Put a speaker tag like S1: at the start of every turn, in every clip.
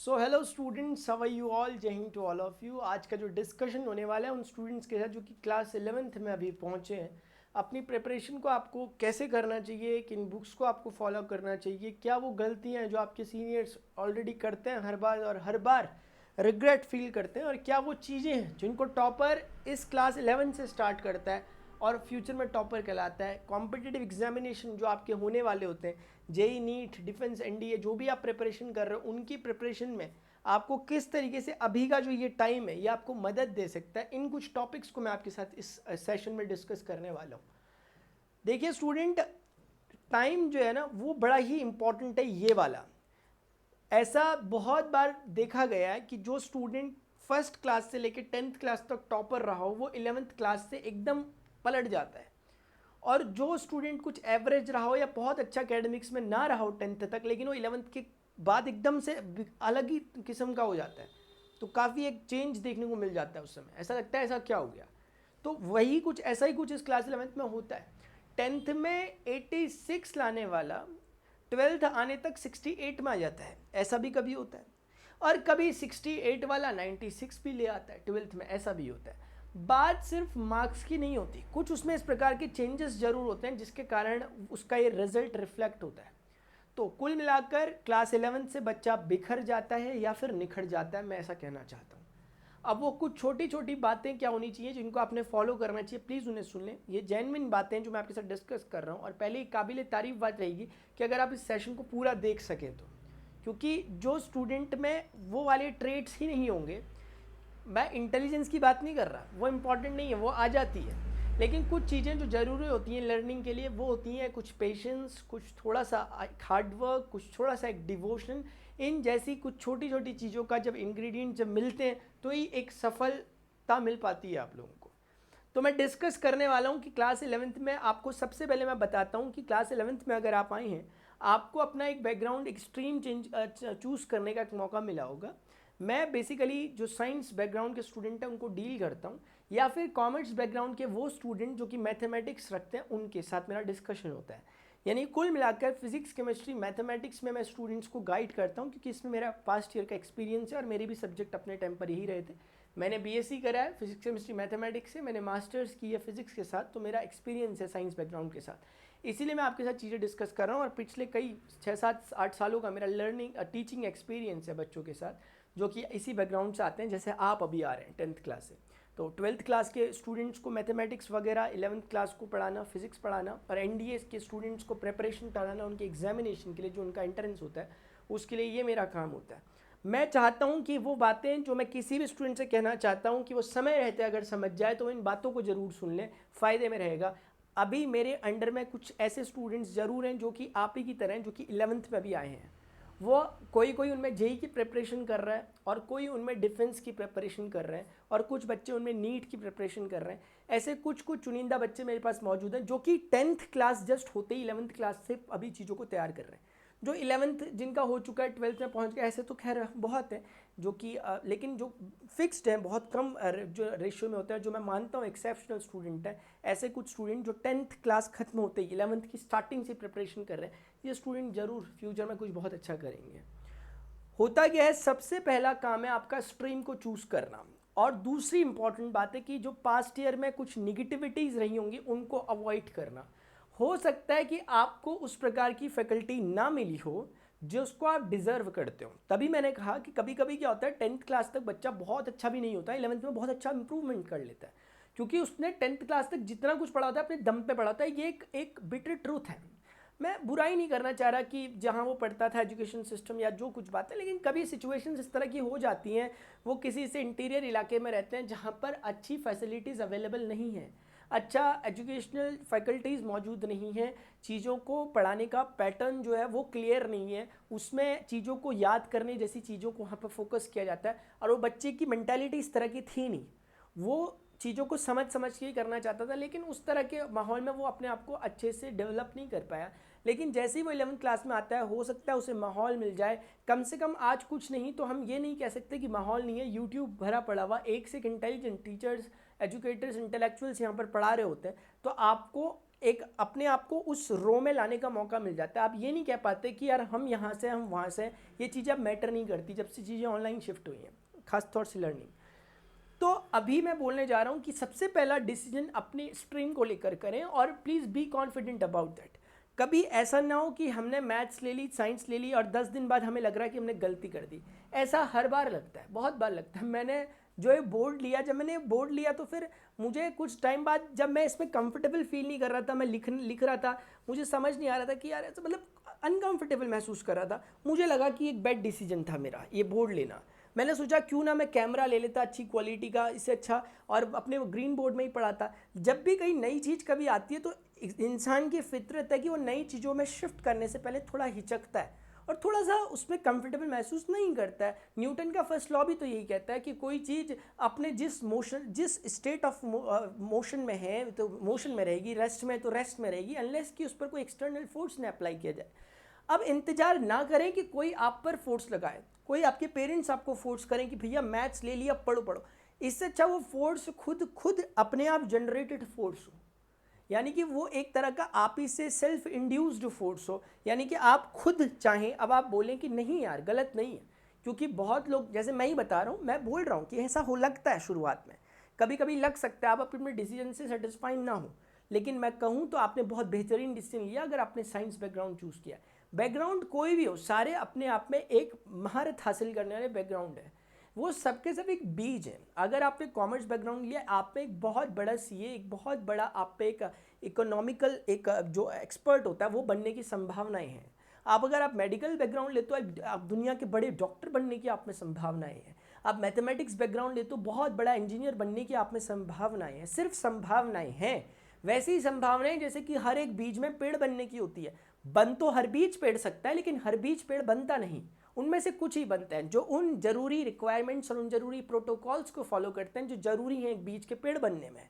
S1: So hello students, how are you all? जय Hind to all of you. आज का जो डिस्कशन होने वाला है उन स्टूडेंट्स के साथ जो कि क्लास 11th में अभी पहुंचे हैं। अपनी प्रिपरेशन को आपको कैसे करना चाहिए, किन बुक्स को आपको फॉलो करना चाहिए, क्या वो गलतियां हैं जो आपके सीनियर्स ऑलरेडी करते हैं हर बार और हर बार रिग्रेट फील करते हैं, और क्या वो चीज़ें हैं जिनको टॉपर इस क्लास 11 से स्टार्ट करता है और फ्यूचर में टॉपर कहलाता है। कॉम्पिटिटिव एग्जामिनेशन जो आपके होने वाले होते हैं, जेई, नीट, डिफेंस, एनडीए, जो भी आप प्रिपरेशन कर रहे हो, उनकी प्रिपरेशन में आपको किस तरीके से अभी का जो ये टाइम है ये आपको मदद दे सकता है, इन कुछ टॉपिक्स को मैं आपके साथ इस सेशन में डिस्कस करने वाला हूँ। देखिए स्टूडेंट, टाइम जो है ना वो बड़ा ही इंपॉर्टेंट है ये वाला। ऐसा बहुत बार देखा गया है कि जो स्टूडेंट फर्स्ट क्लास से लेकर 10th क्लास तक टॉपर रहा हो वो 11th क्लास से एकदम पलट जाता है, और जो स्टूडेंट कुछ एवरेज रहा हो या बहुत अच्छा एकेडमिक्स में ना रहा हो 10th तक, लेकिन वो 11th के बाद एकदम से अलग ही किस्म का हो जाता है, तो काफ़ी एक चेंज देखने को मिल जाता है। उस समय ऐसा लगता है ऐसा क्या हो गया। तो वही कुछ ऐसा ही कुछ इस क्लास 11th में होता है। 10th में 86 लाने वाला 12th आने तक 68 में आ जाता है, ऐसा भी कभी होता है। और कभी 68 वाला 96 भी ले आता है 12th में, ऐसा भी होता है। बात सिर्फ मार्क्स की नहीं होती, कुछ उसमें इस प्रकार के चेंजेस जरूर होते हैं जिसके कारण उसका ये रिजल्ट रिफ्लेक्ट होता है। तो कुल मिलाकर क्लास 11 से बच्चा बिखर जाता है या फिर निखर जाता है, मैं ऐसा कहना चाहता हूँ। अब वो कुछ छोटी छोटी बातें क्या होनी चाहिए जिनको आपने फॉलो करना चाहिए, प्लीज़ उन्हें सुन लें। ये जेन्युइन बातें जो मैं आपके साथ डिस्कस कर रहा हूँ, और पहले एक काबिल तारीफ बात रहेगी कि अगर आप इस सेशन को पूरा देख सकें तो, क्योंकि जो स्टूडेंट में वो वाले ट्रेड्स ही नहीं होंगे, मैं इंटेलिजेंस की बात नहीं कर रहा, वो इम्पॉर्टेंट नहीं है, वो आ जाती है, लेकिन कुछ चीज़ें जो ज़रूरी होती हैं लर्निंग के लिए वो होती हैं कुछ पेशेंस, कुछ थोड़ा सा हार्डवर्क, कुछ थोड़ा सा एक डिवोशन। इन जैसी कुछ छोटी छोटी चीज़ों का जब इंग्रेडिएंट जब मिलते हैं तो ही एक सफलता मिल पाती है आप लोगों को। तो मैं डिस्कस करने वाला हूँ कि क्लास 11th में आपको सबसे पहले मैं बताता हूँ कि क्लास 11th में अगर आप आए हैं, आपको अपना एक बैकग्राउंड एक्सट्रीम चेंज चूज़ करने का एक मौका मिला होगा। मैं बेसिकली जो साइंस बैकग्राउंड के स्टूडेंट हैं उनको डील करता हूँ, या फिर कॉमर्स बैकग्राउंड के वो स्टूडेंट जो कि मैथमेटिक्स रखते हैं उनके साथ मेरा डिस्कशन होता है। यानी कुल मिलाकर फिजिक्स, केमिस्ट्री, मैथमेटिक्स में मैं स्टूडेंट्स को गाइड करता हूँ, क्योंकि इसमें मेरा पास्ट ईयर का एक्सपीरियंस है और मेरे भी सब्जेक्ट अपने टाइम पर यही रहे थे। मैंने बीएससी करा है फिजिक्स, केमिस्ट्री, मैथमेटिक्स से, मैंने मास्टर्स की है फिजिक्स के साथ, तो मेरा एक्सपीरियंस है साइंस बैकग्राउंड के साथ। इसीलिए मैं आपके साथ चीज़ें डिस्कस कर रहा हूँ, और पिछले कई 6-7-8 सालों का मेरा लर्निंग टीचिंग एक्सपीरियंस है बच्चों के साथ जो कि इसी बैकग्राउंड से आते हैं, जैसे आप अभी आ रहे हैं 10th क्लास से। तो 12th क्लास के स्टूडेंट्स को मैथमेटिक्स वगैरह, 11th क्लास को पढ़ाना, फिजिक्स पढ़ाना, और एनडीए के स्टूडेंट्स को प्रिपरेशन कराना उनके एग्जामिनेशन के लिए जो उनका एंट्रेंस होता है उसके लिए, ये मेरा काम होता है। मैं चाहता हूँ कि वो बातें जो मैं किसी भी स्टूडेंट से कहना चाहता हूँ कि वो समय रहते अगर समझ जाए तो इन बातों को ज़रूर सुन लें, फ़ायदे में रहेगा। अभी मेरे अंडर में कुछ ऐसे स्टूडेंट्स ज़रूर हैं जो कि आप ही की तरह हैं, जो कि 11th में भी आए हैं। वो कोई कोई उनमें जेई की प्रिपरेशन कर रहा है, और कोई उनमें डिफेंस की प्रिपरेशन कर रहे हैं, और कुछ बच्चे उनमें नीट की प्रिपरेशन कर रहे हैं। ऐसे कुछ कुछ चुनिंदा बच्चे मेरे पास मौजूद हैं जो कि 10th क्लास जस्ट होते ही 11th क्लास से अभी चीज़ों को तैयार कर रहे हैं। जो 11th जिनका हो चुका है 12th में पहुंच गया, ऐसे तो खैर बहुत है जो कि लेकिन जो फिक्स्ड है बहुत कम जो रेशियो में होता है, जो मैं मानता हूँ एक्सेप्शनल स्टूडेंट है। ऐसे कुछ स्टूडेंट जो 10th क्लास खत्म होते ही 11th की स्टार्टिंग से प्रिपरेशन कर रहे हैं, ये स्टूडेंट ज़रूर फ्यूचर में कुछ बहुत अच्छा करेंगे। होता क्या है, सबसे पहला काम है आपका स्ट्रीम को चूज़ करना, और दूसरी इंपॉर्टेंट बात है कि जो पास्ट ईयर में कुछ निगेटिविटीज़ रही होंगी उनको अवॉइड करना। हो सकता है कि आपको उस प्रकार की फैकल्टी ना मिली हो जो उसको आप डिज़र्व करते हो। तभी मैंने कहा कि कभी कभी क्या होता है, 10th क्लास तक बच्चा बहुत अच्छा भी नहीं होता है, 11th में बहुत अच्छा इंप्रूवमेंट कर लेता है, क्योंकि उसने 10th क्लास तक जितना कुछ पढ़ा होता है अपने दम पे पढ़ा होता है। ये एक बिटर ट्रूथ है। मैं बुराई नहीं करना चाह रहा कि जहाँ वो पढ़ता था एजुकेशन सिस्टम या जो कुछ बात है, लेकिन कभी सिचुएशंस इस तरह की हो जाती हैं, वो किसी से इंटीरियर इलाके में रहते हैं जहाँ पर अच्छी फैसिलिटीज़ अवेलेबल नहीं है, अच्छा एजुकेशनल फैकल्टीज़ मौजूद नहीं है, चीज़ों को पढ़ाने का पैटर्न जो है वो क्लियर नहीं है, उसमें चीज़ों को याद करने जैसी चीज़ों को वहाँ पर फोकस किया जाता है, और वो बच्चे की मेंटालिटी इस तरह की थी नहीं। वो चीज़ों को समझ समझ के ही करना चाहता था, लेकिन उस तरह के माहौल में वो अपने आप को अच्छे से डेवलप नहीं कर पाया। लेकिन जैसे ही वो 11th क्लास में आता है, हो सकता है उसे माहौल मिल जाए। कम से कम आज कुछ नहीं तो हम ये नहीं कह सकते कि माहौल नहीं है, यूट्यूब भरा पड़ा हुआ, एक से एक इंटेलिजेंट टीचर्स, एजुकेटर्स, इंटेलेक्चुअल्स यहाँ पर पढ़ा रहे होते हैं। तो आपको एक अपने आप को उस रो में लाने का मौका मिल जाता है। आप ये नहीं कह पाते कि यार हम यहाँ से हम वहाँ से, ये चीज़ें अब मैटर नहीं करती जब से चीज़ें ऑनलाइन शिफ्ट हुई हैं, खास तौर से लर्निंग। तो अभी मैं बोलने जा रहा हूँ कि सबसे पहला डिसीजन अपनी स्ट्रीम को लेकर करें और please be confident about that. कभी ऐसा ना हो कि हमने मैथ्स ले ली, साइंस ले ली और 10 दिन बाद हमें लग रहा है कि हमने गलती कर दी। ऐसा हर बार लगता है, बहुत बार लगता है। मैंने जो है बोर्ड लिया, जब मैंने बोर्ड लिया तो फिर मुझे कुछ टाइम बाद जब मैं इसमें कंफर्टेबल फील नहीं कर रहा था, मैं लिख रहा था, मुझे समझ नहीं आ रहा था कि यार ऐसा, मतलब अनकंफर्टेबल महसूस कर रहा था। मुझे लगा कि एक बैड डिसीजन था मेरा ये बोर्ड लेना। मैंने सोचा क्यों ना मैं कैमरा ले लेता अच्छी क्वालिटी का, इससे अच्छा, और अपने वो ग्रीन बोर्ड में ही पढ़ाता। जब भी कहीं नई चीज़ कभी आती है तो इंसान की फितरत है कि वो नई चीज़ों में शिफ्ट करने से पहले थोड़ा हिचकता है और थोड़ा सा उसमें कंफर्टेबल महसूस नहीं करता है। न्यूटन का फर्स्ट लॉ भी तो यही कहता है कि कोई चीज़ अपने जिस स्टेट ऑफ मोशन में है तो मोशन में रहेगी, रेस्ट में तो रेस्ट में रहेगी, अनलेस कि उस पर कोई एक्सटर्नल फोर्स ने अप्लाई किया जाए। अब इंतजार ना करें कि कोई आप पर फोर्स लगाए, कोई आपके पेरेंट्स आपको फोर्स करें कि भैया मैथ्स ले लिया, पढ़ो पढ़ो। इससे अच्छा वो फोर्स खुद अपने आप जनरेटेड फोर्स हो, यानी कि वो एक तरह का आप ही से सेल्फ इंड्यूस्ड फोर्स हो, यानी कि आप खुद चाहें। अब आप बोलें कि नहीं यार गलत नहीं है, क्योंकि बहुत लोग, जैसे मैं ही बता रहा हूँ, मैं बोल रहा हूँ कि ऐसा हो लगता है शुरुआत में, कभी कभी लग सकता है आप अपने डिसीजन से सेटिस्फाई ना हो, लेकिन मैं कहूँ तो आपने बहुत बेहतरीन डिसीजन लिया अगर आपने साइंस बैकग्राउंड चूज़ किया। बैकग्राउंड कोई भी हो, सारे अपने आप में एक महारत हासिल करने वाले बैकग्राउंड है, वो सबके सब एक बीज है। अगर आपने कॉमर्स बैकग्राउंड लिया, आप में एक बहुत बड़ा सीए, एक बहुत बड़ा आप पे एक इकोनॉमिकल एक जो एक्सपर्ट होता है वो बनने की संभावनाएं हैं। अगर आप मेडिकल बैकग्राउंड लेते हो, आप दुनिया के बड़े डॉक्टर बनने की आप में संभावनाएं हैं। आप मैथमेटिक्स बैकग्राउंड लेते हो, बहुत बड़ा इंजीनियर बनने की आप में संभावनाएं हैं। सिर्फ संभावनाएं हैं, वैसी ही संभावनाएं जैसे कि हर एक बीज में पेड़ बनने की होती है। बन तो हर बीज पेड़ सकता है, लेकिन हर बीज पेड़ बनता नहीं। उनमें से कुछ ही बनते हैं जो उन जरूरी रिक्वायरमेंट्स और उन जरूरी प्रोटोकॉल्स को फॉलो करते हैं जो जरूरी हैं एक बीज के पेड़ बनने में।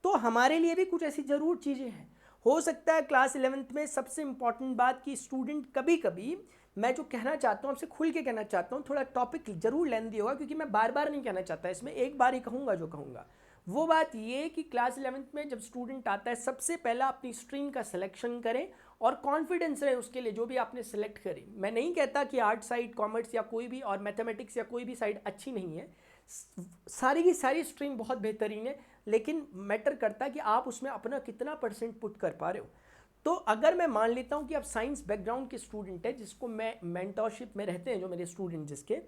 S1: तो हमारे लिए भी कुछ ऐसी जरूर चीज़ें हैं। हो सकता है क्लास 11th में सबसे इंपॉर्टेंट बात कि स्टूडेंट कभी कभी, मैं जो कहना चाहता हूँ आपसे खुल के कहना चाहता हूँ, थोड़ा टॉपिक जरूर लेंदी होगा क्योंकि मैं बार बार नहीं कहना चाहता, इसमें एक बार ही कहूँगा जो कहूँगा। वो बात ये कि क्लास 11th में जब स्टूडेंट आता है, सबसे पहला अपनी स्ट्रीम का सिलेक्शन करें और कॉन्फिडेंस रहे उसके लिए जो भी आपने सेलेक्ट करी। मैं नहीं कहता कि आर्ट साइड, कॉमर्स या कोई भी, और मैथमेटिक्स या कोई भी साइड अच्छी नहीं है, सारी की सारी स्ट्रीम बहुत बेहतरीन है, लेकिन मैटर करता है कि आप उसमें अपना कितना परसेंट पुट कर पा रहे हो। तो अगर मैं मान लेता हूँ कि आप साइंस बैकग्राउंड के स्टूडेंट है, जिसको मैं मेंटरशिप में रहते हैं जो मेरे स्टूडेंट जिसके,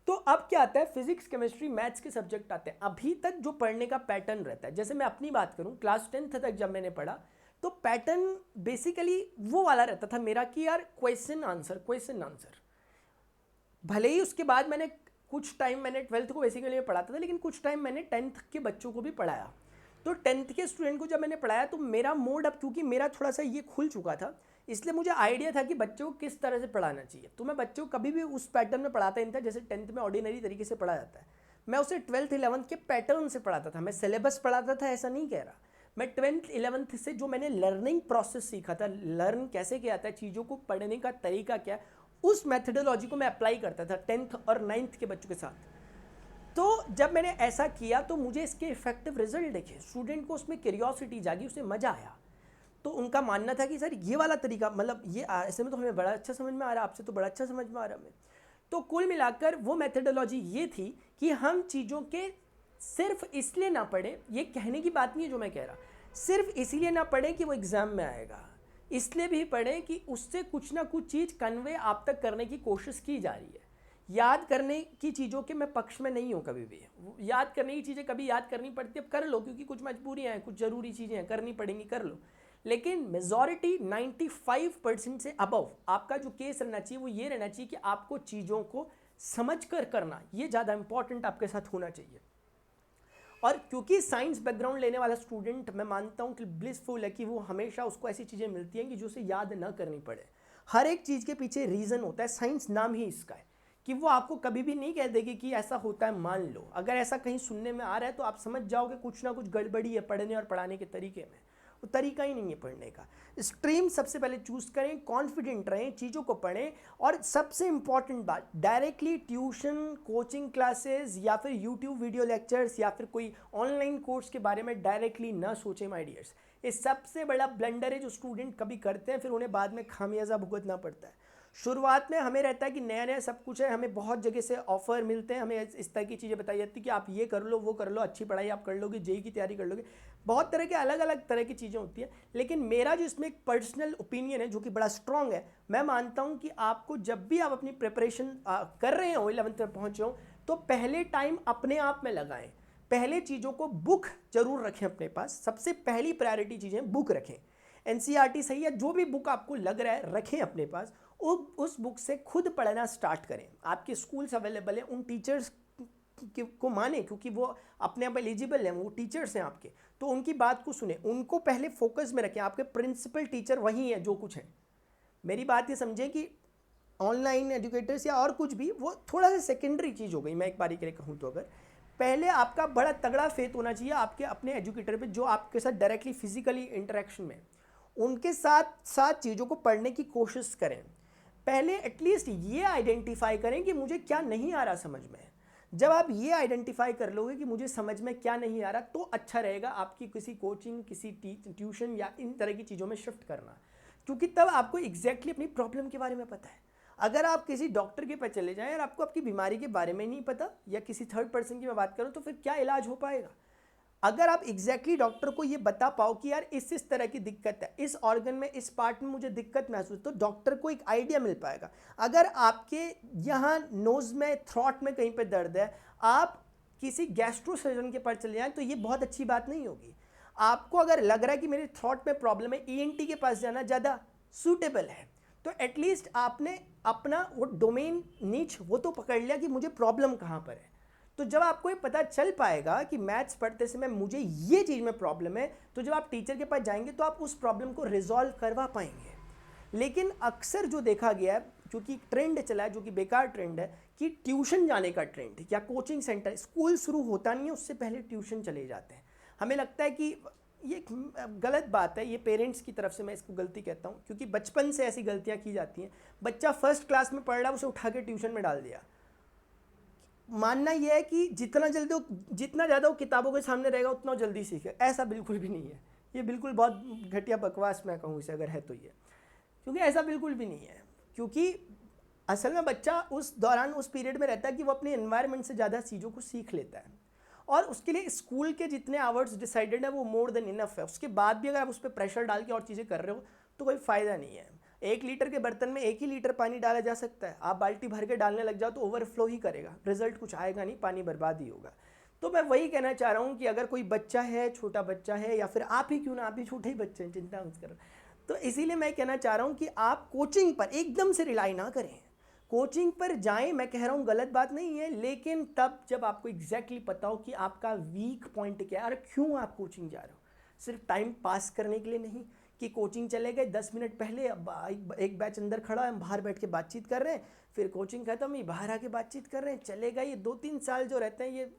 S1: तो अब क्या आता है, फिजिक्स, केमिस्ट्री, मैथ्स के सब्जेक्ट आते हैं। अभी तक जो पढ़ने का पैटर्न रहता है, जैसे मैं अपनी बात करूँ, क्लास 10th तक जब मैंने पढ़ा तो पैटर्न बेसिकली वो वाला रहता था मेरा कि यार क्वेश्चन आंसर। भले ही उसके बाद मैंने कुछ टाइम मैंने 12th को बेसिकली पढ़ाता था, लेकिन कुछ टाइम मैंने 10th के बच्चों को भी पढ़ाया। तो 10th के स्टूडेंट को जब मैंने पढ़ाया तो मेरा मोड, अब क्योंकि मेरा थोड़ा सा ये खुल चुका था, इसलिए मुझे आइडिया था कि बच्चों को किस तरह से पढ़ाना चाहिए। तो मैं बच्चों को कभी भी उस पैटर्न में पढ़ाता नहीं था जैसे 10th में ऑर्डिनरी तरीके से पढ़ा जाता है। मैं उसे 12th 11th के पैटर्न से पढ़ाता था, मैं सिलेबस पढ़ाता था ऐसा नहीं कह रहा। मैं 12th 11th से जो मैंने लर्निंग प्रोसेस सीखा था, लर्न कैसे किया था, चीज़ों को पढ़ने का तरीका क्या, उस मेथडोलॉजी को मैं अप्लाई करता था 10th और 9th के बच्चों के साथ। तो जब मैंने ऐसा किया तो मुझे इसके इफेक्टिव रिजल्ट देखे, स्टूडेंट को उसमें क्यूरियोसिटी जागी, उसे मज़ा आया। तो उनका मानना था कि सर ये वाला तरीका, मतलब ये ऐसे में तो हमें बड़ा अच्छा समझ में आ रहा, आपसे तो बड़ा अच्छा समझ में आ रहा हमें। तो कुल मिलाकर वो मेथडोलॉजी ये थी कि हम चीज़ों के सिर्फ इसलिए ना पढ़ें, ये कहने की बात नहीं है जो मैं कह रहा, सिर्फ इसलिए ना पढ़ें कि वो एग्ज़ाम में आएगा, इसलिए भी पढ़ें कि उससे कुछ ना कुछ चीज़ कन्वे आप तक करने की कोशिश की जा रही है। याद करने की चीज़ों के मैं पक्ष में नहीं हूँ कभी भी, याद करने की चीज़ें कभी याद करनी पड़ती है, अब कर लो क्योंकि कुछ मजबूरियाँ हैं, कुछ ज़रूरी चीज़ें हैं करनी पड़ेंगी, कर लो। लेकिन मेजॉरिटी 95% से अबव आपका जो केस रहना चाहिए वो ये रहना चाहिए कि आपको चीज़ों को समझ कर करना, ये ज़्यादा इंपॉर्टेंट आपके साथ होना चाहिए। और क्योंकि साइंस बैकग्राउंड लेने वाला स्टूडेंट, मैं मानता हूँ कि ब्लिसफुल है कि वो हमेशा उसको ऐसी चीज़ें मिलती हैं कि जो उसे याद ना करनी पड़े। हर एक चीज़ के पीछे रीज़न होता है, साइंस नाम ही इसका है कि वो आपको कभी भी नहीं कह देगी कि ऐसा होता है मान लो। अगर ऐसा कहीं सुनने में आ रहा है तो आप समझ जाओगे कुछ ना कुछ गड़बड़ी है पढ़ने और पढ़ाने के तरीके में, वो तरीका ही नहीं है पढ़ने का। स्ट्रीम सबसे पहले चूज़ करें, कॉन्फिडेंट रहें, चीज़ों को पढ़ें, और सबसे इंपॉर्टेंट बात, डायरेक्टली ट्यूशन, कोचिंग क्लासेस या फिर यूट्यूब वीडियो लेक्चर्स या फिर कोई ऑनलाइन कोर्स के बारे में डायरेक्टली ना सोचें माय डियर्स। ये सबसे बड़ा ब्लंडर है जो स्टूडेंट कभी करते हैं, फिर उन्हें बाद में खामियाजा भुगतना पड़ता है। शुरुआत में हमें रहता है कि नया नया सब कुछ है, हमें बहुत जगह से ऑफर मिलते हैं, हमें इस तरह की चीज़ें बताई जाती है कि आप ये कर लो, वो कर लो, अच्छी पढ़ाई आप कर लोगे, जेई की तैयारी कर लोगे, बहुत तरह के अलग अलग तरह की चीज़ें होती हैं। लेकिन मेरा जो इसमें एक पर्सनल ओपिनियन है जो कि बड़ा स्ट्रांग है, मैं मानता हूँ कि आपको जब भी आप अपनी प्रिपरेशन कर रहे हो, 11th में पहुँचे हो, तो पहले टाइम अपने आप में लगाएं। पहले चीज़ों को बुक जरूर रखें अपने पास, सबसे पहली प्रायोरिटी चीज़ें बुक रखें। एनसीईआरटी सही है, जो भी बुक आपको लग रहा है रखें अपने पास, उस बुक से खुद पढ़ना स्टार्ट करें। आपके स्कूल्स अवेलेबल हैं, उन टीचर्स को माने, क्योंकि वो अपने आप एलिजिबल हैं, वो टीचर्स हैं आपके, तो उनकी बात को सुने, उनको पहले फोकस में रखें। आपके प्रिंसिपल टीचर वही हैं जो कुछ हैं। मेरी बात ये समझें कि ऑनलाइन एजुकेटर्स या और कुछ भी वो थोड़ा सा सेकेंडरी चीज़ हो गई। मैं एक बारी के लिए कहूँ तो अगर पहले आपका बड़ा तगड़ा फेथ होना चाहिए आपके अपने एजुकेटर पे, जो आपके साथ डायरेक्टली फिजिकली इंटरेक्शन में, उनके साथ साथ चीज़ों को पढ़ने की कोशिश करें। पहले एटलीस्ट ये आइडेंटिफाई करें कि मुझे क्या नहीं आ रहा समझ में। जब आप ये आइडेंटिफाई कर लोगे कि मुझे समझ में क्या नहीं आ रहा, तो अच्छा रहेगा आपकी किसी कोचिंग, किसी ट्यूशन या इन तरह की चीज़ों में शिफ्ट करना, क्योंकि तब आपको एग्जैक्टली अपनी प्रॉब्लम के बारे में पता है। अगर आप किसी डॉक्टर के पास चले जाएं और आपको आपकी बीमारी के बारे में नहीं पता, या किसी थर्ड पर्सन की मैं बात करूं, तो फिर क्या इलाज हो पाएगा। अगर आप एग्जैक्टली डॉक्टर को ये बता पाओ कि यार इस तरह की दिक्कत है, इस ऑर्गन में, इस पार्ट में मुझे दिक्कत महसूस, तो डॉक्टर को एक आइडिया मिल पाएगा। अगर आपके यहाँ नोज में, थ्रॉट में कहीं पे दर्द है, आप किसी गैस्ट्रो सर्जन के पास चले जाएं, तो ये बहुत अच्छी बात नहीं होगी। आपको अगर लग रहा है कि मेरे थ्रॉट में प्रॉब्लम है, ईएनटी के पास जाना ज़्यादा सूटेबल है। तो एटलीस्ट आपने अपना वो डोमेन नीच वो तो पकड़ लिया कि मुझे प्रॉब्लम कहाँ पर है। तो जब आपको ये पता चल पाएगा कि मैथ्स पढ़ते समय मुझे ये चीज़ में प्रॉब्लम है, तो जब आप टीचर के पास जाएंगे तो आप उस प्रॉब्लम को रिजॉल्व करवा पाएंगे। लेकिन अक्सर जो देखा गया है, क्योंकि ट्रेंड चला है जो कि बेकार ट्रेंड है, कि ट्यूशन जाने का ट्रेंड या कोचिंग सेंटर, स्कूल शुरू होता नहीं है उससे पहले ट्यूशन चले जाते हैं। हमें लगता है कि ये गलत बात है, ये पेरेंट्स की तरफ से मैं इसको गलती कहता हूँ, क्योंकि बचपन से ऐसी गलतियाँ की जाती हैं। बच्चा फर्स्ट क्लास में पढ़ रहा है, उसे उठा के ट्यूशन में डाल दिया। मानना यह है कि जितना ज़्यादा वो किताबों के सामने रहेगा उतना जल्दी सीखे, ऐसा बिल्कुल भी नहीं है। ये बिल्कुल बहुत घटिया बकवास मैं कहूँ इसे अगर है तो ये, क्योंकि ऐसा बिल्कुल भी नहीं है। क्योंकि असल में बच्चा उस दौरान, उस पीरियड में रहता है कि वो अपने एनवायरनमेंट से ज़्यादा चीज़ों को सीख लेता है, और उसके लिए स्कूल के जितने आवर्स डिसाइडेड है वो मोर देन इनफ है। उसके बाद भी अगर आप उस पर प्रेशर डाल के और चीज़ें कर रहे हो तो कोई फ़ायदा नहीं है। 1 लीटर के बर्तन में 1 ही लीटर पानी डाला जा सकता है, आप बाल्टी भर के डालने लग जाओ तो ओवरफ्लो ही करेगा, रिजल्ट कुछ आएगा नहीं, पानी बर्बाद ही होगा। तो मैं वही कहना चाह रहा हूँ कि अगर कोई बच्चा है, छोटा बच्चा है, या फिर आप ही क्यों ना, आप भी छोटे ही बच्चे हैं, चिंता मत करो, तो इसीलिए मैं कहना चाह रहा हूँ कि आप कोचिंग पर एकदम से रिलाई ना करें। कोचिंग पर जाएं, मैं कह रहा हूँ गलत बात नहीं है, लेकिन तब जब आपको एग्जैक्टली पता हो कि आपका वीक पॉइंट क्या है और क्यों आप कोचिंग जा रहे हो। सिर्फ टाइम पास करने के लिए नहीं कि कोचिंग चले गए, 10 मिनट पहले एक बैच अंदर खड़ा है, हम बाहर बैठ के बातचीत कर रहे हैं, फिर कोचिंग खत्म ही बाहर आके बातचीत कर रहे हैं, चले गए। ये 2-3 साल जो रहते हैं, ये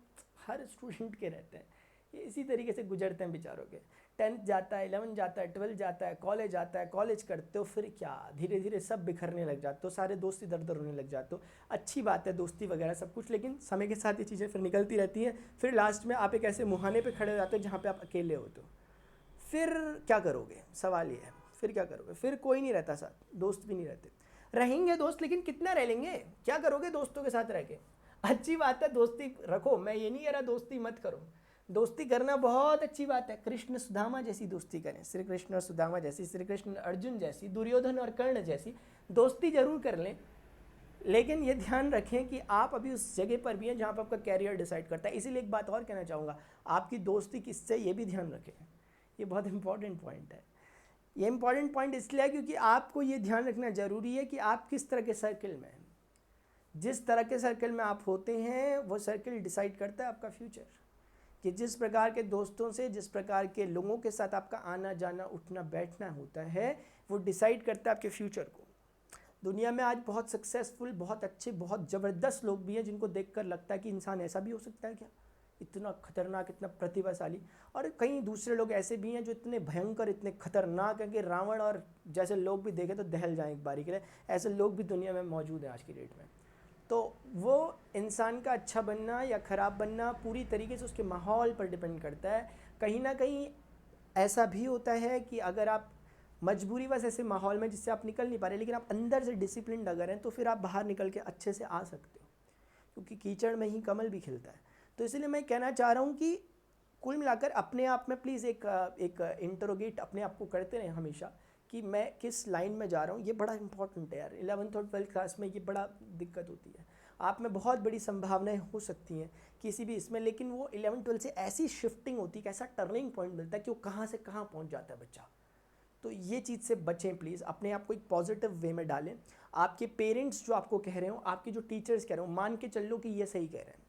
S1: हर स्टूडेंट के रहते हैं, ये इसी तरीके से गुजरते हैं बेचारों के। 10th जाता है, 11th जाता है, 12th जाता है, कॉलेज आता है, कॉलेज करते हो, फिर क्या धीरे धीरे सब बिखरने लग जाते हो, सारे दोस्त इधर उधर होने लग जाते हो। अच्छी बात है दोस्ती वगैरह सब कुछ, लेकिन समय के साथ ये चीज़ें फिर निकलती रहती हैं। फिर लास्ट में आप एक ऐसे मुहाने पे खड़े हो जाते हो जहाँ पे आप अकेले होते हो। फिर क्या करोगे, सवाल ये है, फिर क्या करोगे। फिर कोई नहीं रहता साथ, दोस्त भी नहीं रहते। रहेंगे दोस्त, लेकिन कितना रह लेंगे, क्या करोगे दोस्तों के साथ रह के। अच्छी बात है दोस्ती रखो, मैं ये नहीं कह रहा दोस्ती मत करो, दोस्ती करना बहुत अच्छी बात है। कृष्ण सुदामा जैसी दोस्ती करें, श्री कृष्ण और सुदामा जैसी, श्री कृष्ण अर्जुन जैसी, दुर्योधन और कर्ण जैसी दोस्ती जरूर कर लें। लेकिन ये ध्यान रखें कि आप अभी उस जगह पर भी हैं जहाँ पर आपका कैरियर डिसाइड करता है। इसीलिए एक बात और कहना चाहूँगा, आपकी दोस्ती किससे, ये भी ध्यान रखें। ये बहुत इंपॉर्टेंट पॉइंट है। ये इंपॉर्टेंट पॉइंट इसलिए है क्योंकि आपको ये ध्यान रखना ज़रूरी है कि आप किस तरह के सर्कल में हैं। जिस तरह के सर्कल में आप होते हैं वो सर्कल डिसाइड करता है आपका फ्यूचर। कि जिस प्रकार के दोस्तों से, जिस प्रकार के लोगों के साथ आपका आना जाना, उठना बैठना होता है, वो डिसाइड करता है आपके फ्यूचर को। दुनिया में आज बहुत सक्सेसफुल, बहुत अच्छे, बहुत ज़बरदस्त लोग भी हैं जिनको देखकर लगता है कि इंसान ऐसा भी हो सकता है क्या, इतना खतरनाक, इतना प्रतिभाशाली। और कई दूसरे लोग ऐसे भी हैं जो इतने भयंकर, इतने खतरनाक हैं कि रावण और जैसे लोग भी देखे तो दहल जाएं एक बारी के लिए। ऐसे लोग भी दुनिया में मौजूद हैं आज की डेट में। तो वो इंसान का अच्छा बनना या ख़राब बनना पूरी तरीके से उसके माहौल पर डिपेंड करता है। कहीं ना कहीं ऐसा भी होता है कि अगर आप मजबूरी बस ऐसे माहौल में जिससे आप निकल नहीं पा रहे, लेकिन आप अंदर से डिसिप्लिन अगर हैं तो फिर आप बाहर निकल के अच्छे से आ सकते हो, क्योंकि कीचड़ में ही कमल भी खिलता है। तो इसलिए मैं कहना चाह रहा हूँ कि कुल मिलाकर अपने आप में प्लीज़ एक इंटरोगेट अपने आप को करते रहें हमेशा कि मैं किस लाइन में जा रहा हूँ। ये बड़ा इंपॉर्टेंट है यार, 11th और 12th क्लास में ये बड़ा दिक्कत होती है। आप में बहुत बड़ी संभावनाएं हो सकती हैं किसी भी इसमें, लेकिन वो 11th 12th से ऐसी शिफ्टिंग होती है कि ऐसा टर्निंग पॉइंट मिलता है कि वो कहाँ से कहाँ पहुँच जाता है बच्चा। तो ये चीज़ से बचें प्लीज़, अपने आप को एक पॉजिटिव वे में डालें। आपके पेरेंट्स जो आपको कह रहे हो, आपके जो टीचर्स कह रहे हो, मान के चल लो कि ये सही कह रहे हैं।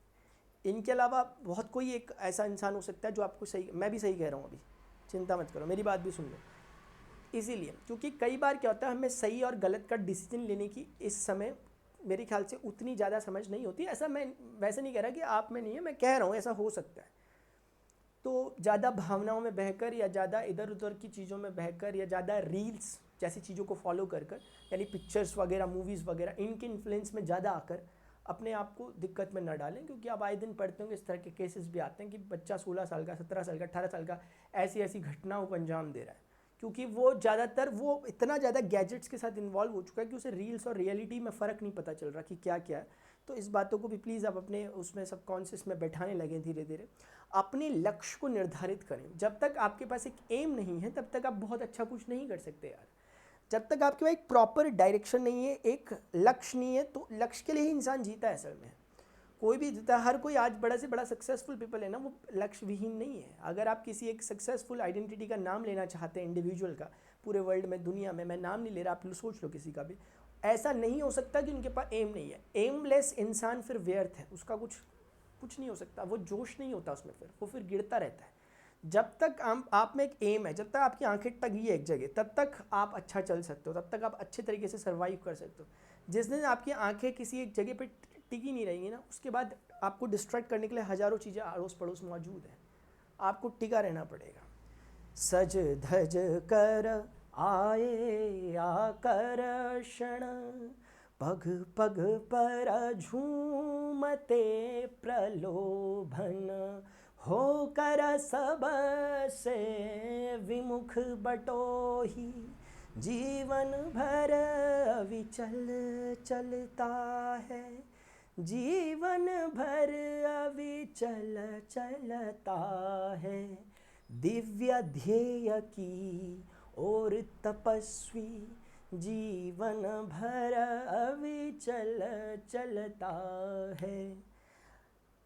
S1: इनके अलावा बहुत कोई एक ऐसा इंसान हो सकता है जो आपको सही, मैं भी सही कह रहा हूँ अभी, चिंता मत करो, मेरी बात भी सुन लो। इसीलिए क्योंकि कई बार क्या होता है, हमें सही और गलत का डिसीजन लेने की इस समय मेरे ख्याल से उतनी ज़्यादा समझ नहीं होती। ऐसा मैं वैसे नहीं कह रहा कि आप में नहीं है, मैं कह रहा हूँ ऐसा हो सकता है। तो ज़्यादा भावनाओं में बहकर या ज़्यादा इधर उधर की चीज़ों में बहकर या ज़्यादा रील्स जैसी चीज़ों को फॉलो कर कर, यानी पिक्चर्स वगैरह, मूवीज़ वगैरह, इनके इन्फ्लुएंस में ज़्यादा आकर अपने आप को दिक्कत में न डालें। क्योंकि आप आए दिन पढ़ते होंगे इस तरह के केसेस भी आते हैं कि बच्चा 16 साल का, 17 साल का, 18 साल का ऐसी ऐसी घटनाओं को अंजाम दे रहा है, क्योंकि वो ज़्यादातर वो इतना ज़्यादा गैजेट्स के साथ इन्वॉल्व हो चुका है कि उसे रील्स और रियलिटी में फ़र्क नहीं पता चल रहा कि क्या क्या है। तो इस बातों को भी प्लीज़ आप अपने उसमें सबकॉन्शियस में बैठाने लगें धीरे धीरे। अपने लक्ष्य को निर्धारित करें। जब तक आपके पास एक एम नहीं है तब तक आप बहुत अच्छा कुछ नहीं कर सकते यार। जब तक आपके पास एक प्रॉपर डायरेक्शन नहीं है, एक लक्ष्य नहीं है, तो लक्ष्य के लिए ही इंसान जीता है असल में। कोई भी जीता, हर कोई आज बड़ा से बड़ा सक्सेसफुल पीपल है ना, वो लक्ष्य विहीन नहीं है। अगर आप किसी एक सक्सेसफुल आइडेंटिटी का नाम लेना चाहते हैं, इंडिविजुअल का, पूरे वर्ल्ड में, दुनिया में, मैं नाम नहीं ले रहा, आप सोच लो किसी का भी, ऐसा नहीं हो सकता कि उनके पास एम नहीं है। एमलेस इंसान फिर व्यर्थ है, उसका कुछ नहीं हो सकता, वो जोश नहीं होता उसमें, फिर वो फिर गिरता रहता है। जब तक आप में एक एम है, जब तक आपकी आंखें टक गई है एक जगह, तब तक आप अच्छा चल सकते हो, तब तक आप अच्छे तरीके से सर्वाइव कर सकते हो। जिस दिन आपकी आंखें किसी एक जगह पे टिकी नहीं रहेंगी ना, उसके बाद आपको डिस्ट्रैक्ट करने के लिए हज़ारों चीज़ें अड़ोस पड़ोस मौजूद हैं, आपको टिका रहना पड़ेगा। सज धज कर आए आकर्षण, पग पग पर झूमते प्रलोभन, होकर सब से विमुख बटोही, जीवन भर अविचल चलता है, जीवन भर अविचल चलता है, दिव्य ध्येय की और तपस्वी, जीवन भर अविचल चलता है।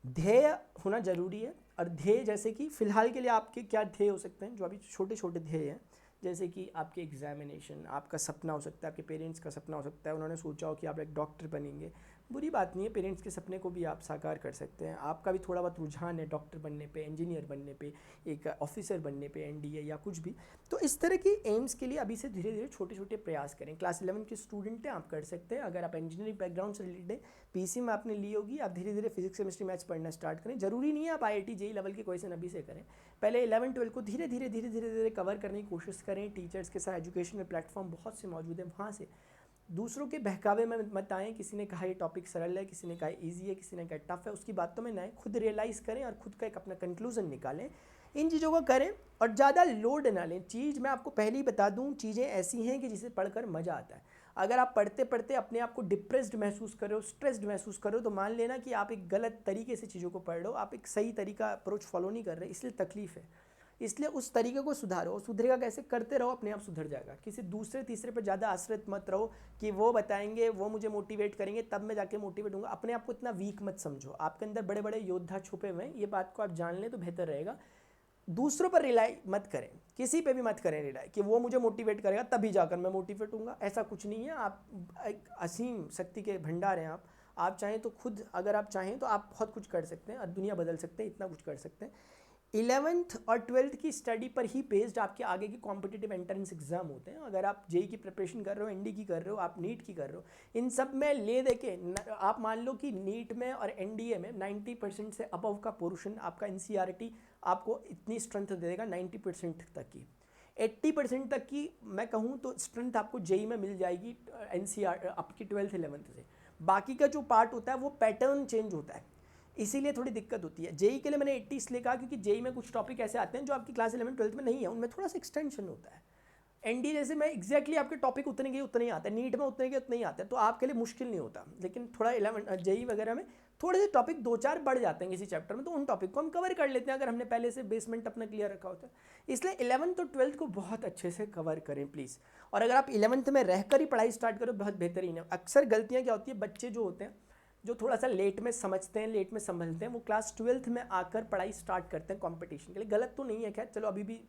S1: ध्येय होना जरूरी है, और ध्येय जैसे कि फ़िलहाल के लिए आपके क्या ध्येय हो सकते हैं, जो अभी छोटे छोटे ध्येय हैं, जैसे कि आपके एग्जामिनेशन, आपका सपना हो सकता है, आपके पेरेंट्स का सपना हो सकता है, उन्होंने सोचा हो कि आप एक डॉक्टर बनेंगे। बुरी बात नहीं है, पेरेंट्स के सपने को भी आप साकार कर सकते हैं। आपका भी थोड़ा बहुत रुझान है डॉक्टर बनने पे, इंजीनियर बनने पे, एक ऑफिसर बनने पे, एनडीए या कुछ भी, तो इस तरह की एम्स के लिए अभी से धीरे धीरे छोटे छोटे प्रयास करें। क्लास 11 के स्टूडेंट हैं, आप कर सकते हैं। अगर आप इंजीनियरिंग बैकग्राउंड से रिलेटेड पीसी में आपने ली होगी, आप धीरे धीरे फिजिक्स केमिस्ट्री मैथ्स पढ़ना स्टार्ट करें। जरूरी नहीं है आप IIT JEE लेवल के क्वेश्चन अभी से करें, पहले 11-12 को धीरे धीरे कवर करने की कोशिश करें। टीचर्स के साथ एजुकेशनल प्लेटफॉर्म बहुत से मौजूद हैं, वहाँ से दूसरों के बहकावे में मत आएँ। किसी ने कहा ये टॉपिक सरल है, किसी ने कहा ईजी है, किसी ने कहा टफ है, उसकी बातों में ना आए, खुद रियलाइज़ करें और खुद का एक अपना कंक्लूजन निकालें। इन चीज़ों को करें और ज़्यादा लोड ना लें। चीज़ मैं आपको पहले ही बता दूं, चीज़ें ऐसी हैं कि जिसे पढ़कर मज़ा आता है। अगर आप पढ़ते पढ़ते अपने आप को डिप्रेस्ड महसूस करो, स्ट्रेस्ड महसूस करो, तो मान लेना कि आप एक गलत तरीके से चीज़ों को पढ़ रहे हो, आप एक सही तरीका अप्रोच फॉलो नहीं कर रहे, इसलिए तकलीफ है। इसलिए उस तरीके को सुधारो। सुधरेगा कैसे? करते रहो, अपने आप सुधर जाएगा। किसी दूसरे तीसरे पर ज़्यादा आश्रित मत रहो कि वो बताएंगे, वो मुझे मोटिवेट करेंगे, तब मैं जाके मोटिवेट हूँगा। अपने आप को इतना वीक मत समझो, आपके अंदर बड़े बड़े योद्धा छुपे हुए हैं, ये बात को आप जान लें तो बेहतर रहेगा। दूसरों पर रिलाई मत करें, किसी पे भी मत करें रिलाई कि वो मुझे मोटिवेट करेगा तभी जाकर मैं मोटिवेट हूँगा। ऐसा कुछ नहीं है। आप एक असीम शक्ति के भंडार हैं। आप चाहें तो खुद, अगर आप चाहें तो आप बहुत कुछ कर सकते हैं और दुनिया बदल सकते हैं, इतना कुछ कर सकते हैं। 11th और 12th की स्टडी पर ही बेस्ड आपके आगे की कॉम्पिटिटिव एंट्रेंस एग्जाम होते हैं। अगर आप जेई की प्रिपरेशन कर रहे हो, एनडी की कर रहे हो, आप नीट की कर रहे हो, इन सब में ले दे के आप मान लो कि नीट में और एनडीए में 90% से अबव का पोर्शन आपका एनसीईआरटी आपको इतनी स्ट्रेंथ दे देगा 90% तक की। 80% तक की मैं कहूँ तो स्ट्रेंथ आपको जेई में मिल जाएगी एनसीईआर आपकी 12th 11th से। बाकी का जो पार्ट होता है वो पैटर्न चेंज होता है। इसीलिए थोड़ी दिक्कत होती है। जेई के लिए मैंने 80 इसलिए कहा क्योंकि जेई में कुछ टॉपिक ऐसे आते हैं जो आपकी क्लास 11-12 में नहीं है, उनमें थोड़ा सा एक्सटेंशन होता है। एनडी जैसे में एग्जैक्टली आपके टॉपिक उतने के उतने ही आते हैं, नीट में उतने के उतने ही आते हैं, तो आपके लिए मुश्किल नहीं होता। लेकिन थोड़ा 11 जेई वगैरह में थोड़े से टॉपिक 2-4 बढ़ जाते हैं किसी चैप्टर में, तो उन टॉपिक को हम कवर कर लेते हैं अगर हमने पहले से बेसमेंट अपना क्लियर रखा होता है। इसलिए 11th और 12th को बहुत अच्छे से कवर करें प्लीज़। और अगर आप 11th में रहकर ही पढ़ाई स्टार्ट करो बहुत बेहतरीन है। अक्सर गलतियाँ क्या होती है, बच्चे जो होते हैं जो थोड़ा सा लेट में समझते हैं, लेट में संभलते हैं, वो क्लास 12th में आकर पढ़ाई स्टार्ट करते हैं कंपटीशन के लिए। गलत तो नहीं है, खैर चलो अभी भी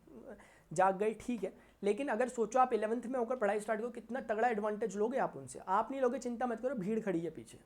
S1: जाग गए ठीक है, लेकिन अगर सोचो आप 11th में होकर पढ़ाई स्टार्ट करो, कितना तगड़ा एडवांटेज लोगे आप उनसे। आप नहीं लोगे चिंता मत करो, भीड़ खड़ी है पीछे।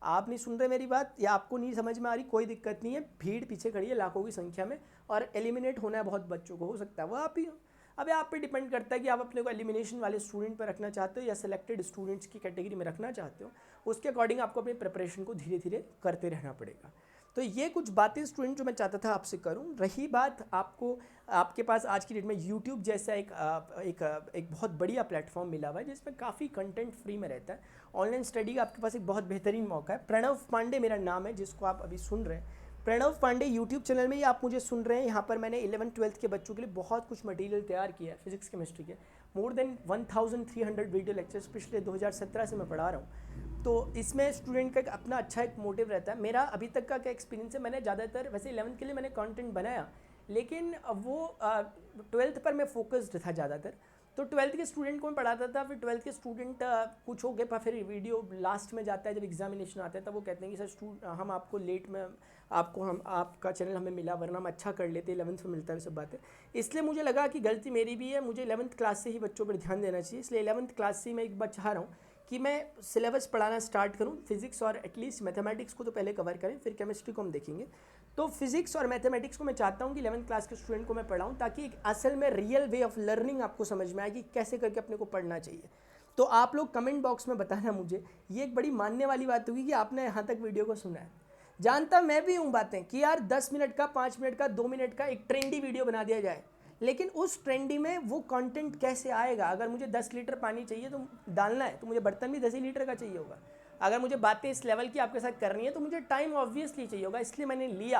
S1: आप नहीं सुन रहे मेरी बात या आपको नहीं समझ में आ रही, कोई दिक्कत नहीं है, भीड़ पीछे खड़ी है लाखों की संख्या में, और एलिमिनेट होना है बहुत बच्चों को, हो सकता है वो आप ही हो। अब आप पे डिपेंड करता है कि आप अपने को एलिमिनेशन वाले स्टूडेंट पर रखना चाहते हो या सिलेक्टेड स्टूडेंट्स की कैटेगरी में रखना चाहते हो। उसके अकॉर्डिंग आपको अपनी प्रिपरेशन को धीरे धीरे करते रहना पड़ेगा। तो ये कुछ बातें स्टूडेंट जो मैं चाहता था आपसे करूं। रही बात आपको, आपके पास आज की डेट में यूट्यूब जैसा एक बहुत बढ़िया प्लेटफॉर्म मिला हुआ है जिसमें काफ़ी कंटेंट फ्री में रहता है। ऑनलाइन स्टडी का आपके पास एक बहुत बेहतरीन मौका है। प्रणव पांडे मेरा नाम है जिसको आप अभी सुन रहे हैं। प्रणव पांडे यूट्यूब चैनल में ही आप मुझे सुन रहे हैं। यहाँ पर मैंने 11th-12th के बच्चों के लिए बहुत कुछ मटेरियल तैयार किया है फिजिक्स केमिस्ट्री के। मोर देन 1300 वीडियो लेक्चर्स पिछले 2017 से मैं पढ़ा रहा हूँ। तो इसमें स्टूडेंट का एक अपना अच्छा एक मोटिव रहता है। मेरा अभी तक का क्या एक्सपीरियंस है, मैंने ज़्यादातर वैसे 11th के लिए मैंने कंटेंट बनाया, लेकिन वो 12th पर मैं फोकस्ड था ज़्यादातर। तो 12th के स्टूडेंट को मैं पढ़ाता था, फिर 12th के स्टूडेंट कुछ हो गए पर फिर वीडियो लास्ट में जाता है जब एग्जामिनेशन आता है तब वो कहते हैं कि सर हम आपको लेट में आपका चैनल हमें मिला, वरना हम अच्छा कर लेते, 11th में मिलता है सब बातें। इसलिए मुझे लगा कि गलती मेरी भी है, मुझे 11th क्लास से ही बच्चों पर ध्यान देना चाहिए। इसलिए 11th क्लास से ही मैं एक बार चाह रहा हूँ कि मैं सिलेबस पढ़ाना स्टार्ट करूँ फिजिक्स और एटलीस्ट मैथमेटिक्स को तो पहले कवर करें, फिर केमिस्ट्री को हम देखेंगे। तो फिजिक्स और मैथमेटिक्स को मैं चाहता हूँ कि 11th क्लास के स्टूडेंट को मैं पढ़ाऊँ ताकि एक असल में रियल वे ऑफ लर्निंग आपको समझ में आए कि कैसे करके अपने को पढ़ना चाहिए। तो आप लोग कमेंट बॉक्स में बताना मुझे, ये एक बड़ी मानने वाली बात होगी कि आपने यहाँ तक वीडियो को सुना है। जानता मैं भी हूँ बातें कि यार 10 मिनट का, 5 मिनट का, 2 मिनट का एक ट्रेंडी वीडियो बना दिया जाए, लेकिन उस ट्रेंडी में वो कंटेंट कैसे आएगा। अगर मुझे 10 लीटर पानी चाहिए तो डालना है, तो मुझे बर्तन भी 10 ही लीटर का चाहिए होगा। अगर मुझे बातें इस लेवल की आपके साथ करनी है तो मुझे टाइम ऑब्वियसली चाहिए होगा, इसलिए मैंने लिया।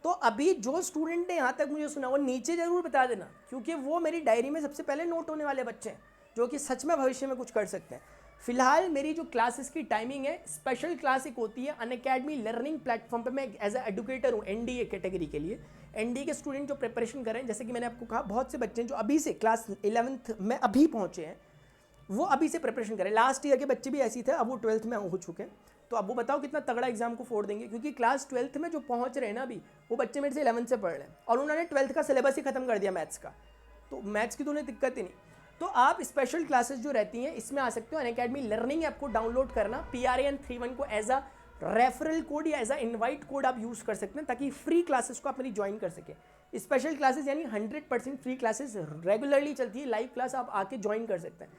S1: तो अभी जो स्टूडेंट ने यहाँ तक मुझे सुना वो नीचे ज़रूर बता देना, क्योंकि वो मेरी डायरी में सबसे पहले नोट होने वाले बच्चे हैं जो कि सच में भविष्य में कुछ कर सकते हैं। फिलहाल मेरी जो क्लासेस की टाइमिंग है, स्पेशल क्लास एक होती है अनअकैडमी लर्निंग प्लेटफॉर्म पे। मैं एज ए एडुकेटर हूँ एनडीए कैटेगरी के लिए। एनडीए के स्टूडेंट जो प्रिपरेशन कर रहे हैं, जैसे कि मैंने आपको कहा, बहुत से बच्चे हैं जो अभी से क्लास 11th में अभी पहुँचे हैं, वो अभी से प्रिपरेशन करें। लास्ट ईयर के बच्चे भी ऐसे थे, अब वो 12th में हो चुके हैं। तो अब वो बताओ कितना तगड़ा एग्जाम को फोड़ देंगे, क्योंकि क्लास 12th में जो पहुँच रहे हैं ना अभी, वो बच्चे मेरे से 11th से पढ़ रहे हैं और उन्होंने 12th का सिलेबस ही खत्म कर दिया मैथ्स का। तो मैथ्स की तो उन्हें दिक्कत ही नहीं। तो आप स्पेशल क्लासेस जो रहती हैं इसमें आ सकते हो। अनअकैडमी लर्निंग ऐप को डाउनलोड करना, PRAN31 को एज अ रेफरल कोड या एज अ इनवाइट कोड आप यूज़ कर सकते हैं ताकि फ्री क्लासेस को आप मेरी ज्वाइन कर सकें। स्पेशल क्लासेस यानी 100% फ्री क्लासेस रेगुलरली चलती है, लाइव क्लास आप आके ज्वाइन कर सकते हैं।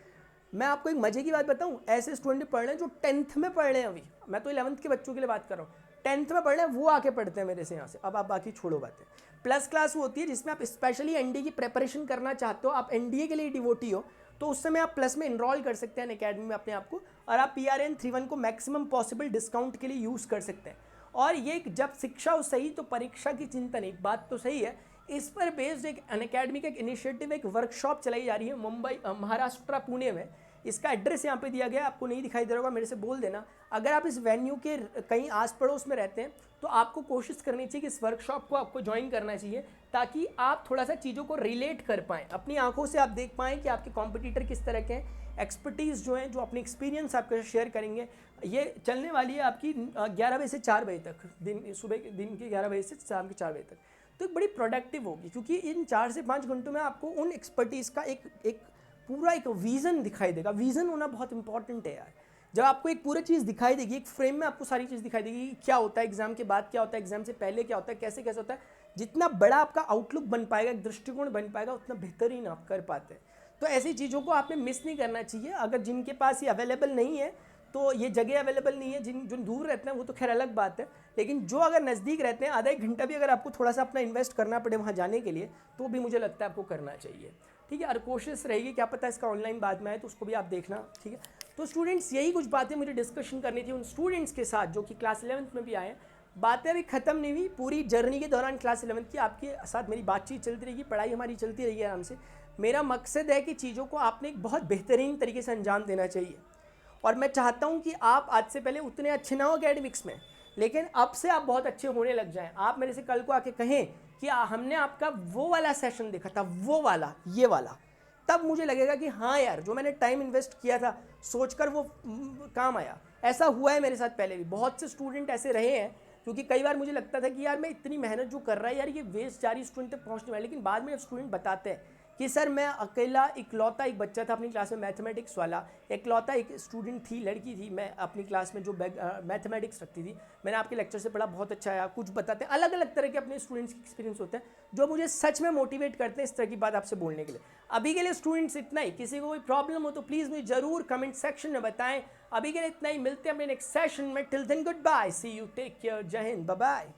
S1: मैं आपको एक मजे की बात बताऊं, ऐसे स्टूडेंट पढ़ रहे हैं जो 10th में पढ़ रहे हैं अभी, मैं तो 11th के बच्चों के लिए बात कर रहा हूँ, 10th में पढ़ रहे हैं वो आके पढ़ते हैं मेरे से यहाँ से। अब आप बाकी छोड़ो बातें। प्लस क्लास वो होती है जिसमें आप स्पेशली एनडीए की प्रिपरेशन करना चाहते हो, आप एनडीए के लिए डिवोटी हो, तो उस समय आप प्लस में इनरोल कर सकते हैं अनअकैडमी में अपने आप को, और आप PRAN31 को मैक्सिमम पॉसिबल डिस्काउंट के लिए यूज़ कर सकते हैं। और ये जब शिक्षा हो सही तो परीक्षा की चिंता नहीं, बात तो सही है। इस पर बेस्ड एक अनअकैडमी का एक इनिशिएटिव, एक वर्कशॉप चलाई जा रही है मुंबई, महाराष्ट्र, पुणे में। इसका एड्रेस यहाँ पे दिया गया है, आपको नहीं दिखाई दे रहा होगा, मेरे से बोल देना। अगर आप इस वेन्यू के कहीं आस पड़ोस में रहते हैं तो आपको कोशिश करनी चाहिए कि इस वर्कशॉप को आपको ज्वाइन करना चाहिए, ताकि आप थोड़ा सा चीज़ों को रिलेट कर पाएँ, अपनी आंखों से आप देख पाएँ कि आपके कॉम्पिटिटर किस तरह के हैं, एक्सपर्टीज़ जो हैं, जो अपनी एक्सपीरियंस आपके साथ शेयर करेंगे। ये चलने वाली है आपकी 11 बजे से 4 बजे तक, दिन के 11 बजे से शाम के 4 बजे तक। तो एक बड़ी प्रोडक्टिव होगी, क्योंकि इन 4 से 5 घंटों में आपको उन एक्सपर्टीज़ का एक पूरा एक विज़न दिखाई देगा। विज़न होना बहुत इंपॉर्टेंट है यार। जब आपको एक पूरी चीज़ दिखाई देगी, एक फ्रेम में आपको सारी चीज़ दिखाई देगी कि क्या होता है एग्जाम के बाद, क्या होता है एग्जाम से पहले, क्या होता है, कैसे कैसे होता है, जितना बड़ा आपका आउटलुक बन पाएगा, एक दृष्टिकोण बन पाएगा, उतना बेहतरीन आप कर पाते हैं। तो ऐसी चीज़ों को आपने मिस नहीं करना चाहिए। अगर जिनके पास ये अवेलेबल नहीं है, तो ये जगह अवेलेबल नहीं है, जो दूर रहते हैं वो तो खैर अलग बात है, लेकिन जो अगर नज़दीक रहते हैं, आधा एक घंटा भी अगर आपको थोड़ा सा अपना इन्वेस्ट करना पड़े वहाँ जाने के लिए, तो भी मुझे लगता है आपको करना चाहिए। ठीक है, और कोशिश रहेगी, क्या पता इसका ऑनलाइन बाद में आए तो उसको भी आप देखना। ठीक है, तो स्टूडेंट्स यही कुछ बातें मुझे डिस्कशन करनी थी उन स्टूडेंट्स के साथ जो कि क्लास 11th में भी आए हैं। बातें अभी ख़त्म नहीं हुई, पूरी जर्नी के दौरान क्लास 11th की आपके साथ मेरी बातचीत चलती रहेगी, पढ़ाई हमारी चलती रहेगी आराम से। मेरा मकसद है कि चीज़ों को आपने एक बहुत बेहतरीन तरीके से अंजाम देना चाहिए, और मैं चाहता हूँ कि आप आज से पहले उतने अच्छे ना हो एकेडमिक्स में, लेकिन अब से आप बहुत अच्छे होने लग जाएं। आप मेरे से कल को आके कहें कि हमने आपका वो वाला सेशन देखा था, वो वाला, ये वाला, तब मुझे लगेगा कि हाँ यार, जो मैंने टाइम इन्वेस्ट किया था सोचकर वो काम आया। ऐसा हुआ है मेरे साथ पहले भी, बहुत से स्टूडेंट ऐसे रहे हैं, क्योंकि कई बार मुझे लगता था कि यार मैं इतनी मेहनत जो कर रहा है यार, ये वेस्ट जा रही स्टूडेंट तक पहुंचने वाली, लेकिन बाद में स्टूडेंट बताते हैं कि सर मैं अकेला इकलौता एक बच्चा था अपनी क्लास में मैथमेटिक्स वाला, इकलौता एक स्टूडेंट थी, लड़की थी मैं अपनी क्लास में जो मैथमेटिक्स रखती थी, मैंने आपके लेक्चर से पढ़ा, बहुत अच्छा आया। कुछ बताते हैं, अलग अलग तरह के अपने स्टूडेंट्स के एक्सपीरियंस होते हैं जो मुझे सच में मोटिवेट करते हैं इस तरह की बात आपसे बोलने के लिए। अभी के लिए स्टूडेंट्स इतना ही, किसी को कोई प्रॉब्लम हो तो प्लीज़ मुझे ज़रूर कमेंट सेक्शन में बताएं। अभी के लिए इतना ही, मिलते हैं अपने नेक्स्ट सेशन में। Till then goodbye, see you, take care, जय हिंद, बाय बाय।